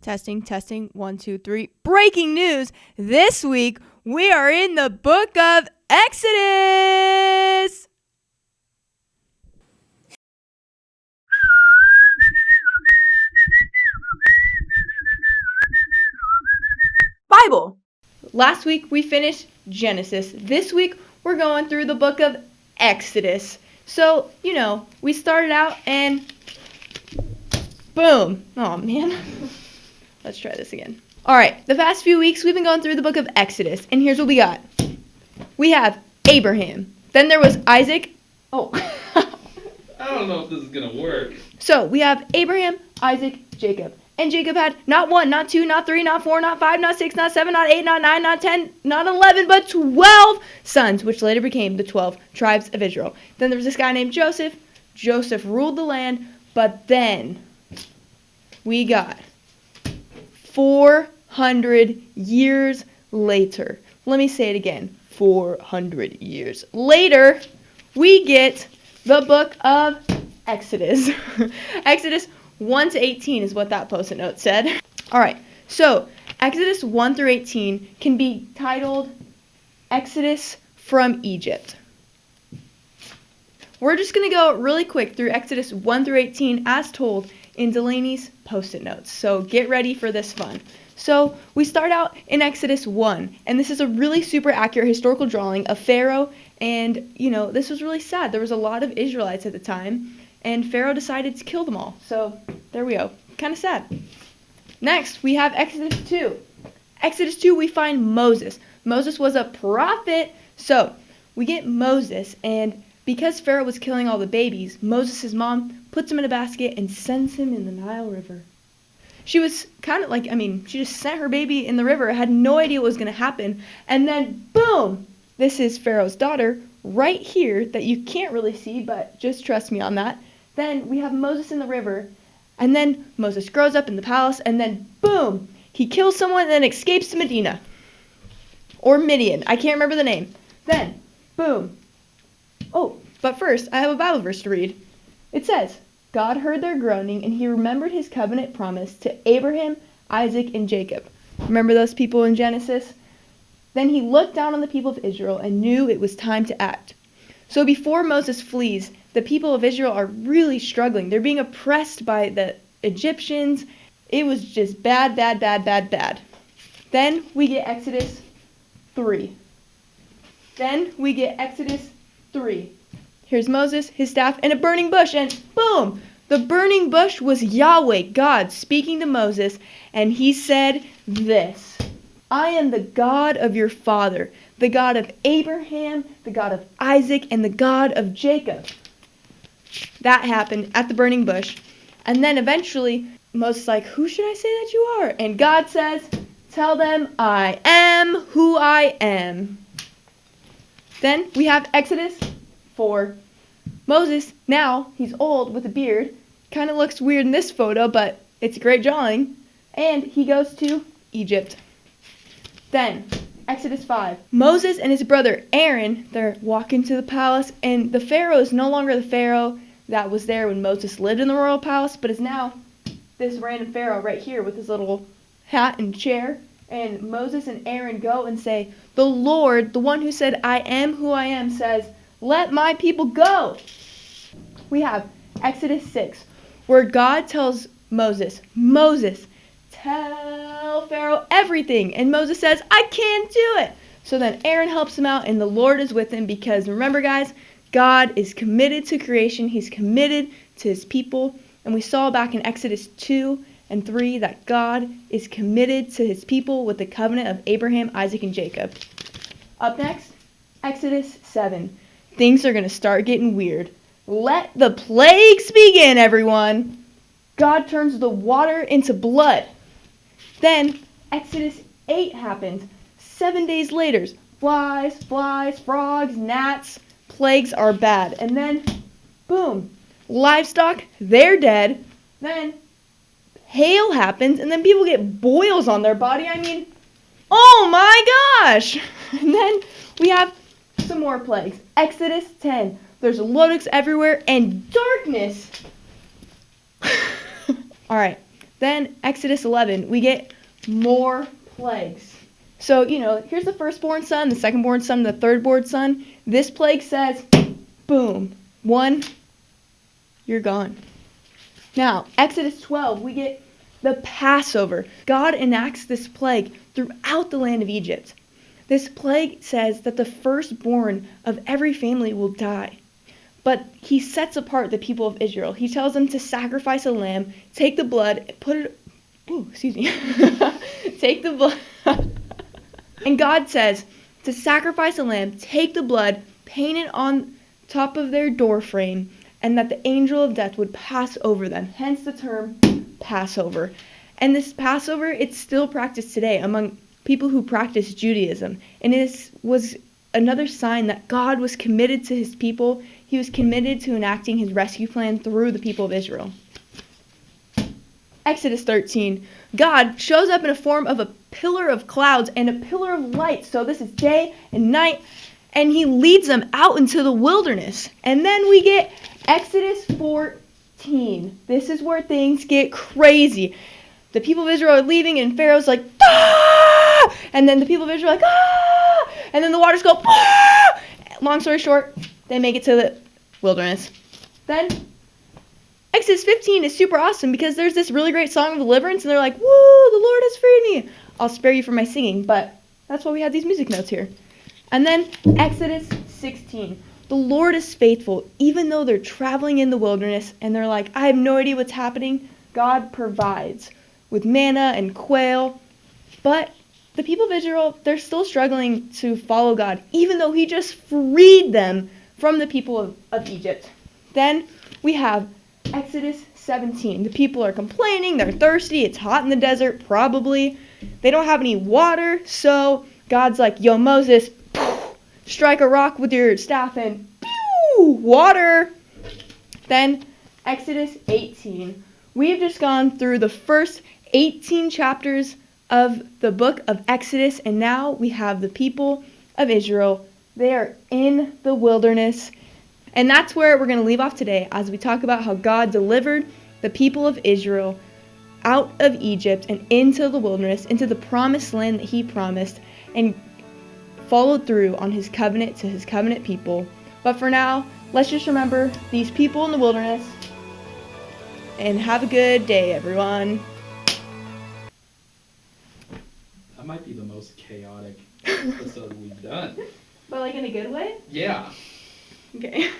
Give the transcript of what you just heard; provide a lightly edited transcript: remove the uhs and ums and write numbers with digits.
Testing, testing, 1, 2, 3. Breaking news! This week, we are in the book of Exodus! Bible! Last week, we finished Genesis. This week, we're going through the book of Exodus. So, we started out and boom. Oh, man. Let's try this again. All right, the past few weeks, we've been going through the book of Exodus, and here's what we got. We have Abraham. Then there was Isaac. Oh. I don't know if this is going to work. So we have Abraham, Isaac, Jacob. And Jacob had not 1, not 2, not 3, not 4, not 5, not 6, not 7, not 8, not 9, not 10, not 11, but 12 sons, which later became the 12 tribes of Israel. Then there was this guy named Joseph. Joseph ruled the land, but then we got 400 years later. Let me say it again. 400 years later, we get the book of Exodus. Exodus 1 to 18 is what that post-it note said. All right, so Exodus 1 through 18 can be titled Exodus from Egypt. We're just going to go really quick through Exodus 1 through 18 as told in Delaney's post-it notes. So get ready for this fun. So we start out in Exodus 1, and this is a really super accurate historical drawing of Pharaoh, and this was really sad. There was a lot of Israelites at the time, and Pharaoh decided to kill them all. So there we go. Kind of sad. Next, we have Exodus 2. Exodus 2, we find Moses. Moses was a prophet. So we get Moses, and because Pharaoh was killing all the babies, Moses' mom puts him in a basket and sends him in the Nile River. She was kind of she just sent her baby in the river, had no idea what was going to happen, and then boom, this is Pharaoh's daughter right here that you can't really see, but just trust me on that. Then we have Moses in the river, and then Moses grows up in the palace, and then boom, he kills someone and then escapes to Medina. Or Midian, I can't remember the name. Then, boom. Oh, but first, I have a Bible verse to read. It says, God heard their groaning, and he remembered his covenant promise to Abraham, Isaac, and Jacob. Remember those people in Genesis? Then he looked down on the people of Israel and knew it was time to act. So before Moses flees, the people of Israel are really struggling. They're being oppressed by the Egyptians. It was just bad, bad, bad, bad, bad. Then we get Exodus 3. Here's Moses, his staff, and a burning bush, and boom! The burning bush was Yahweh, God, speaking to Moses, and he said this, I am the God of your father, the God of Abraham, the God of Isaac, and the God of Jacob. That happened at the burning bush. And then eventually, Moses is like, who should I say that you are? And God says, tell them I am who I am. Then we have Exodus 4. Moses, now, he's old with a beard. Kind of looks weird in this photo, but it's a great drawing. And he goes to Egypt. Then, Exodus 5. Moses and his brother Aaron, they're walking to the palace, and the Pharaoh is no longer the Pharaoh that was there when Moses lived in the royal palace, but is now this random Pharaoh right here with his little hat and chair. And Moses and Aaron go and say, the Lord, the one who said, I am who I am, says, let my people go. We have Exodus 6, where God tells Moses, tell Pharaoh everything. And Moses says, I can't do it. So then Aaron helps him out, and the Lord is with him because, remember guys, God is committed to creation. He's committed to his people. And we saw back in Exodus 2 and 3 that God is committed to his people with the covenant of Abraham, Isaac, and Jacob. Up next, Exodus 7. Things are going to start getting weird. Let the plagues begin, everyone. God turns the water into blood. Then Exodus 8 happens. 7 days later, flies, frogs, gnats, plagues are bad. And then, boom, livestock, they're dead. Then hail happens, and then people get boils on their body. Oh my gosh! And then we have some more plagues. Exodus 10. There's locusts everywhere and darkness. All right. Then Exodus 11, we get more plagues. So, here's the firstborn son, the secondborn son, the thirdborn son. This plague says, boom, one, you're gone. Now, Exodus 12, we get the Passover. God enacts this plague throughout the land of Egypt. This plague says that the firstborn of every family will die. But he sets apart the people of Israel. He tells them to sacrifice a lamb, take the blood, put it, take the blood. And God says to sacrifice a lamb, take the blood, paint it on top of their door frame, and that the angel of death would pass over them. Hence the term Passover. And this Passover, it's still practiced today among people who practice Judaism. And it was another sign that God was committed to his people. He was committed to enacting his rescue plan through the people of Israel. Exodus 13. God shows up in a form of a pillar of clouds and a pillar of light. So this is day and night. And he leads them out into the wilderness. And then we get Exodus 14. This is where things get crazy. The people of Israel are leaving and Pharaoh's like, ah! And then the people of Israel are like, ah! And then the waters go, ah! Long story short, they make it to the wilderness. Then Exodus 15 is super awesome because there's this really great song of deliverance and they're like, woo, the Lord has freed me. I'll spare you from my singing, but that's why we have these music notes here. And then Exodus 16. The Lord is faithful, even though they're traveling in the wilderness and they're like, I have no idea what's happening. God provides with manna and quail. But the people of Israel, they're still struggling to follow God, even though he just freed them from the people of Egypt. Then we have Exodus 17. The people are complaining, they're thirsty, it's hot in the desert, probably. They don't have any water, so God's like, yo, Moses, strike a rock with your staff and water. Then Exodus 18. We've just gone through the first 18 chapters of the book of Exodus, and now we have the people of Israel. They are in the wilderness, and that's where we're going to leave off today as we talk about how God delivered the people of Israel out of Egypt and into the wilderness, into the promised land that he promised, and followed through on his covenant to his covenant people. But for now, let's just remember these people in the wilderness, and have a good day, everyone. That might be the most chaotic episode we've done. But like in a good way? Yeah. Okay.